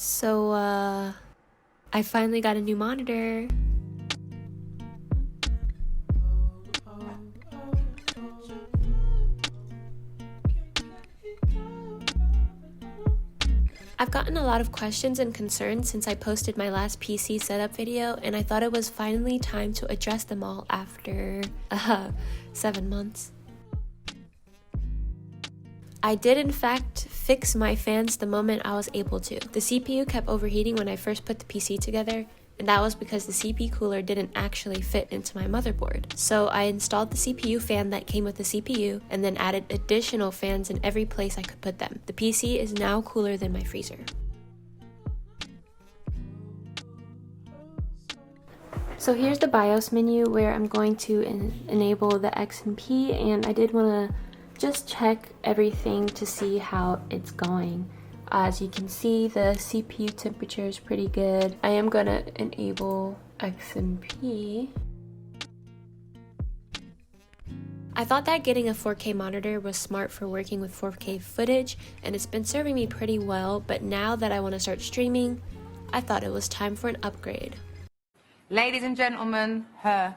So, I finally got a new monitor. I've gotten a lot of questions and concerns since I posted my last PC setup video, and I thought it was finally time to address them all after 7 months. I did in fact fix my fans the moment I was able to. The CPU kept overheating when I first put the PC together, and that was because the CPU cooler didn't actually fit into my motherboard. So I installed the CPU fan that came with the CPU and then added additional fans in every place I could put them. The PC is now cooler than my freezer. So here's the BIOS menu where I'm going to enable the XMP, and I did want to just check everything to see how it's going. As you can see, the CPU temperature is pretty good. I am gonna enable XMP. I thought that getting a 4K monitor was smart for working with 4K footage, and it's been serving me pretty well, but now that I want to start streaming, I thought it was time for an upgrade. Ladies and gentlemen, her.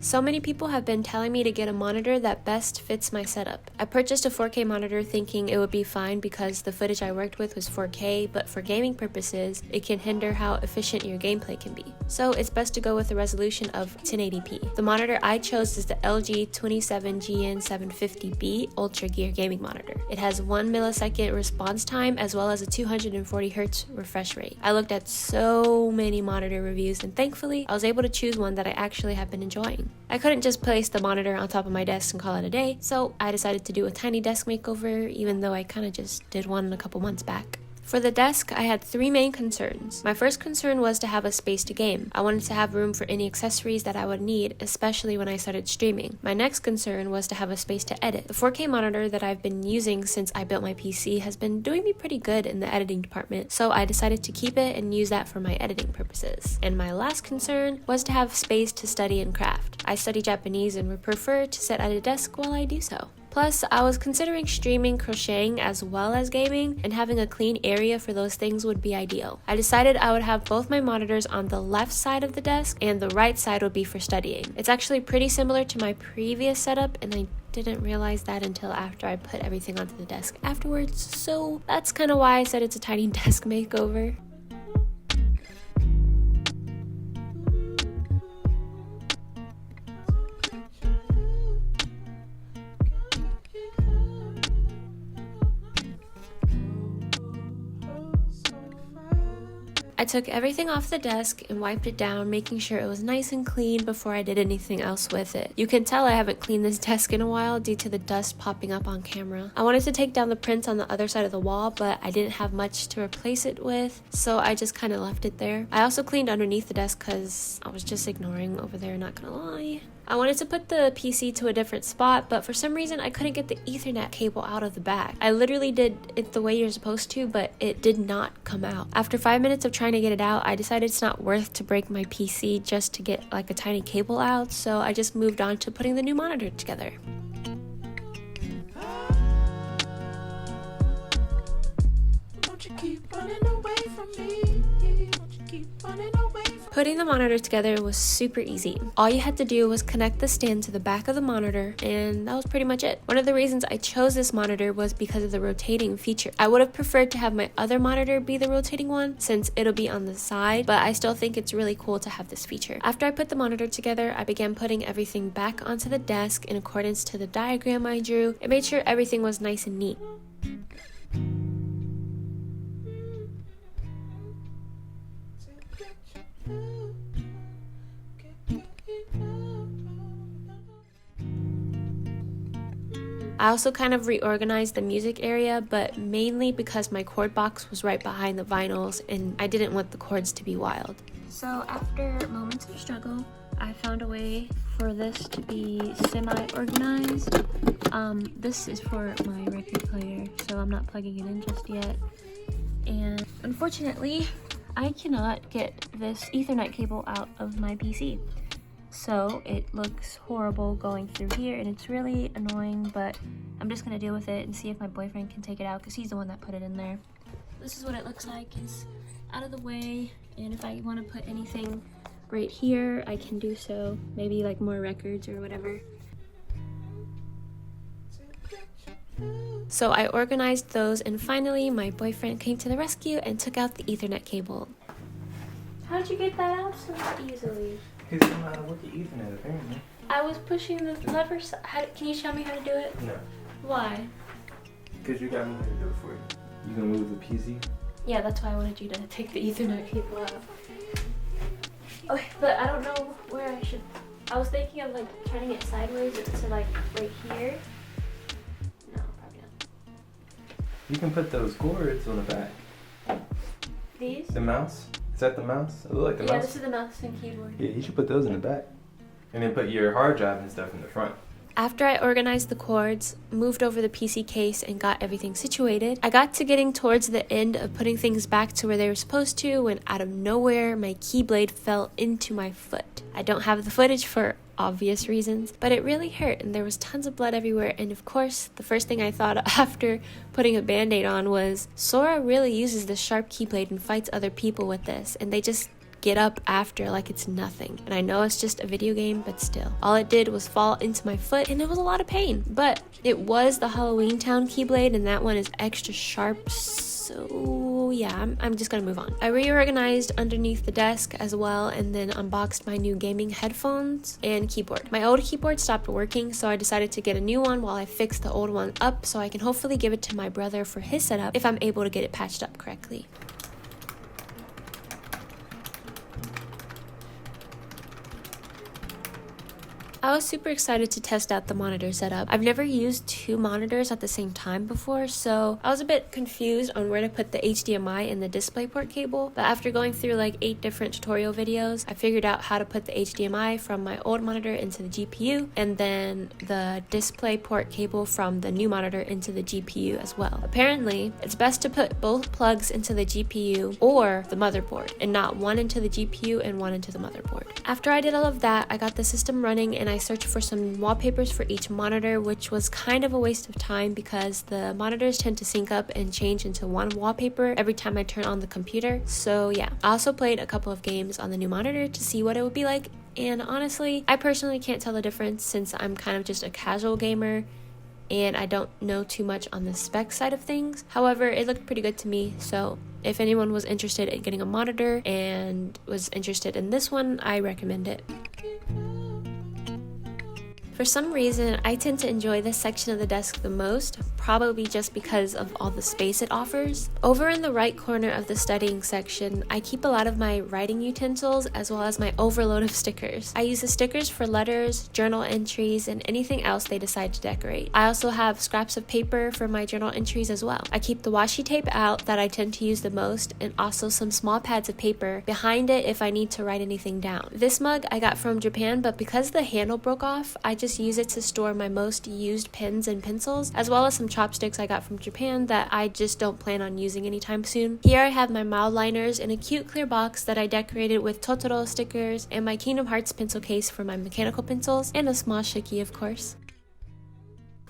So many people have been telling me to get a monitor that best fits my setup. I purchased a 4K monitor thinking it would be fine because the footage I worked with was 4K, but for gaming purposes, it can hinder how efficient your gameplay can be. So it's best to go with a resolution of 1080p. The monitor I chose is the LG 27GN750B Ultra Gear gaming monitor. It has 1 millisecond response time as well as a 240Hz refresh rate. I looked at so many monitor reviews, and thankfully I was able to choose one that I actually have been enjoying. I couldn't just place the monitor on top of my desk and call it a day, so I decided to do a tiny desk makeover, even though I kind of just did one a couple months back. For the desk, I had 3 main concerns. My first concern was to have a space to game. I wanted to have room for any accessories that I would need, especially when I started streaming. My next concern was to have a space to edit. The 4K monitor that I've been using since I built my PC has been doing me pretty good in the editing department, so I decided to keep it and use that for my editing purposes. And my last concern was to have space to study and craft. I study Japanese and would prefer to sit at a desk while I do so. Plus, I was considering streaming crocheting as well as gaming, and having a clean area for those things would be ideal. I decided I would have both my monitors on the left side of the desk, and the right side would be for studying. It's actually pretty similar to my previous setup, and I didn't realize that until after I put everything onto the desk afterwards, so that's kind of why I said it's a tiny desk makeover. I took everything off the desk and wiped it down, making sure it was nice and clean before I did anything else with it. You can tell I haven't cleaned this desk in a while due to the dust popping up on camera. I wanted to take down the prints on the other side of the wall, but I didn't have much to replace it with, so I just kind of left it there. I also cleaned underneath the desk because I was just ignoring over there, not gonna lie. I wanted to put the PC to a different spot, but for some reason I couldn't get the Ethernet cable out of the back. I literally did it the way you're supposed to, but it did not come out. After 5 minutes of trying to get it out, I decided it's not worth to break my PC just to get like a tiny cable out, so I just moved on to putting the new monitor together. Don't you keep running away from me? Don't you keep running away from me? Putting the monitor together was super easy. All you had to do was connect the stand to the back of the monitor, and that was pretty much it. One of the reasons I chose this monitor was because of the rotating feature. I would have preferred to have my other monitor be the rotating one since it'll be on the side, but I still think it's really cool to have this feature. After I put the monitor together, I began putting everything back onto the desk in accordance to the diagram I drew and made sure everything was nice and neat. I also kind of reorganized the music area, but mainly because my cord box was right behind the vinyls and I didn't want the cords to be wild. So after moments of struggle, I found a way for this to be semi-organized. This is for my record player, so I'm not plugging it in just yet. And unfortunately, I cannot get this Ethernet cable out of my PC. So it looks horrible going through here, and it's really annoying, but I'm just gonna deal with it and see if my boyfriend can take it out because he's the one that put it in there. This is what it looks like. It's out of the way, and if I want to put anything right here, I can do so. Maybe like more records or whatever. So I organized those, and finally my boyfriend came to the rescue and took out the Ethernet cable. How'd you get that out so easily? Because you know how to work the Ethernet, apparently. I was pushing the lever. Can you show me how to do it? No. Why? Because you got me here to do it for you. You can move the PC? Yeah, that's why I wanted you to take the Ethernet cable out. Okay, but I don't know where I should. I was thinking of like turning it sideways to like right here. No, probably not. You can put those cords on the back. These? The mouse? Is that the mouse? It look like the mouse? Yeah, this is the mouse and keyboard. Yeah, you should put those in the back. And then put your hard drive and stuff in the front. After I organized the cords, moved over the PC case, and got everything situated, I got to getting towards the end of putting things back to where they were supposed to when out of nowhere my keyblade fell into my foot. I don't have the footage for obvious reasons, but it really hurt and there was tons of blood everywhere, and of course, the first thing I thought after putting a band-aid on was, Sora really uses this sharp keyblade and fights other people with this, and they just get up after like it's nothing. And I know it's just a video game, but still. All it did was fall into my foot and it was a lot of pain. But it was the Halloween Town Keyblade and that one is extra sharp, so yeah, I'm just gonna move on. I reorganized underneath the desk as well and then unboxed my new gaming headphones and keyboard. My old keyboard stopped working, so I decided to get a new one while I fixed the old one up so I can hopefully give it to my brother for his setup if I'm able to get it patched up correctly. I was super excited to test out the monitor setup. I've never used two monitors at the same time before, so I was a bit confused on where to put the HDMI and the DisplayPort cable, but after going through like 8 different tutorial videos, I figured out how to put the HDMI from my old monitor into the GPU, and then the DisplayPort cable from the new monitor into the GPU as well. Apparently, it's best to put both plugs into the GPU or the motherboard, and not one into the GPU and one into the motherboard. After I did all of that, I got the system running and I searched for some wallpapers for each monitor, which was kind of a waste of time because the monitors tend to sync up and change into one wallpaper every time I turn on the computer. So yeah, I also played a couple of games on the new monitor to see what it would be like, and honestly, I personally can't tell the difference since I'm kind of just a casual gamer and I don't know too much on the spec side of things. However, it looked pretty good to me, so if anyone was interested in getting a monitor and was interested in this one, I recommend it. For some reason, I tend to enjoy this section of the desk the most, probably just because of all the space it offers. Over in the right corner of the studying section, I keep a lot of my writing utensils as well as my overload of stickers. I use the stickers for letters, journal entries, and anything else they decide to decorate. I also have scraps of paper for my journal entries as well. I keep the washi tape out that I tend to use the most, and also some small pads of paper behind it if I need to write anything down. This mug I got from Japan, but because the handle broke off, I just use it to store my most used pens and pencils, as well as some chopsticks I got from Japan that I just don't plan on using anytime soon. Here I have my mild liners in a cute clear box that I decorated with Totoro stickers, and my Kingdom Hearts pencil case for my mechanical pencils, and a small shiki, of course.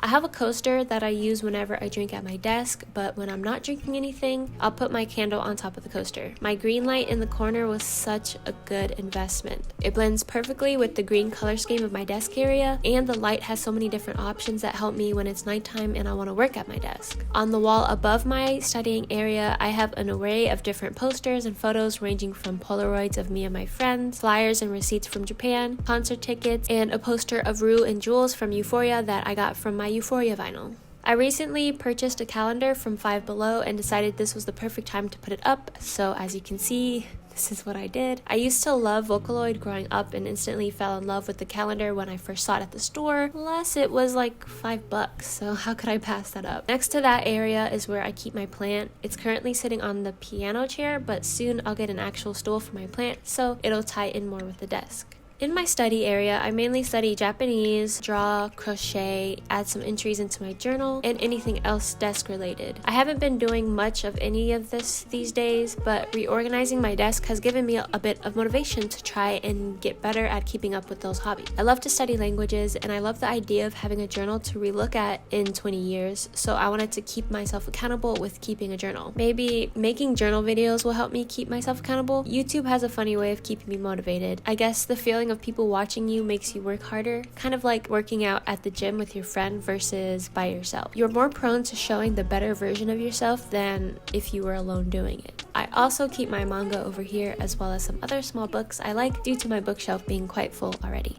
I have a coaster that I use whenever I drink at my desk, but when I'm not drinking anything, I'll put my candle on top of the coaster. My green light in the corner was such a good investment. It blends perfectly with the green color scheme of my desk area, and the light has so many different options that help me when it's nighttime and I want to work at my desk. On the wall above my studying area, I have an array of different posters and photos ranging from Polaroids of me and my friends, flyers and receipts from Japan, concert tickets, and a poster of Rue and Jules from Euphoria that I got from my Euphoria vinyl. I recently purchased a calendar from Five Below and decided this was the perfect time to put it up, so as you can see, this is what I did. I used to love Vocaloid growing up and instantly fell in love with the calendar when I first saw it at the store, plus it was like $5, so how could I pass that up? Next to that area is where I keep my plant. It's currently sitting on the piano chair, but soon I'll get an actual stool for my plant, so it'll tie in more with the desk. In my study area, I mainly study Japanese, draw, crochet, add some entries into my journal, and anything else desk related. I haven't been doing much of any of this these days, but reorganizing my desk has given me a bit of motivation to try and get better at keeping up with those hobbies. I love to study languages, and I love the idea of having a journal to relook at in 20 years, so I wanted to keep myself accountable with keeping a journal. Maybe making journal videos will help me keep myself accountable. YouTube has a funny way of keeping me motivated. I guess the feeling of people watching you makes you work harder, kind of like working out at the gym with your friend versus by yourself. You're more prone to showing the better version of yourself than if you were alone doing it. I also keep my manga over here as well as some other small books I like due to my bookshelf being quite full already.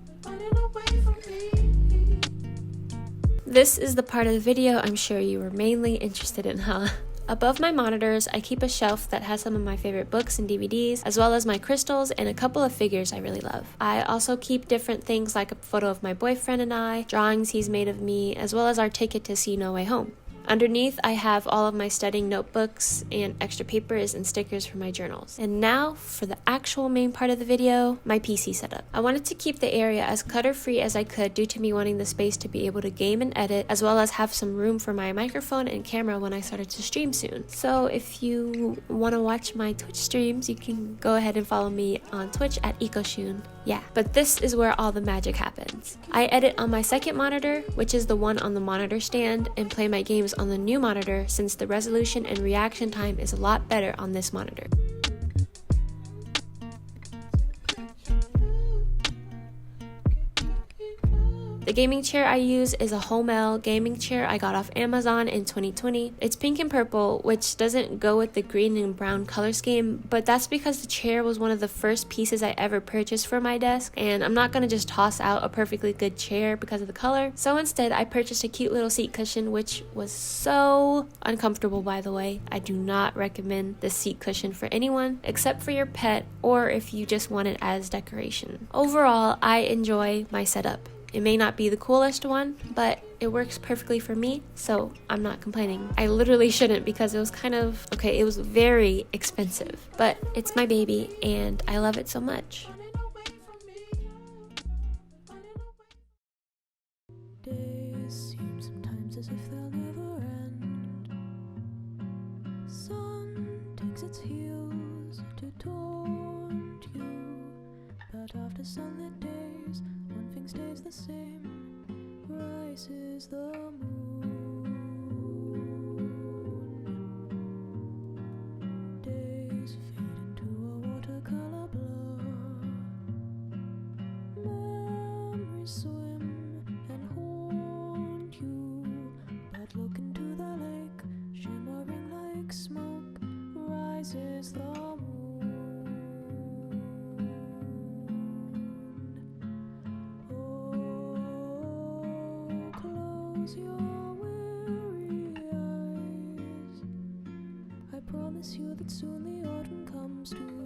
This is the part of the video I'm sure you were mainly interested in, huh? Above my monitors, I keep a shelf that has some of my favorite books and DVDs, as well as my crystals and a couple of figures I really love. I also keep different things like a photo of my boyfriend and I, drawings he's made of me, as well as our ticket to see No Way Home. Underneath, I have all of my studying notebooks and extra papers and stickers for my journals. And now, for the actual main part of the video, my PC setup. I wanted to keep the area as clutter-free as I could due to me wanting the space to be able to game and edit, as well as have some room for my microphone and camera when I started to stream soon. So if you want to watch my Twitch streams, you can go ahead and follow me on Twitch at EcoShun. Yeah, but this is where all the magic happens. I edit on my second monitor, which is the one on the monitor stand, and play my games on the new monitor since the resolution and reaction time is a lot better on this monitor. The gaming chair I use is a Homel gaming chair I got off Amazon in 2020. It's pink and purple, which doesn't go with the green and brown color scheme, but that's because the chair was one of the first pieces I ever purchased for my desk, and I'm not gonna just toss out a perfectly good chair because of the color. So instead, I purchased a cute little seat cushion, which was so uncomfortable, by the way. I do not recommend this seat cushion for anyone, except for your pet, or if you just want it as decoration. Overall, I enjoy my setup. It may not be the coolest one, but it works perfectly for me, so I'm not complaining. I literally shouldn't because it was it was very expensive, but it's my baby and I love it so much. Days seem sometimes as if they'll never end. Sun takes its heels to taunt you, but after sunlit days, one thing stays the same. Rises the moon. Days fade into a watercolor blur. Memories swim and haunt you, but look into the lake, shimmering like smoke. Rises the moon. Close your weary eyes. I promise you that soon the autumn comes to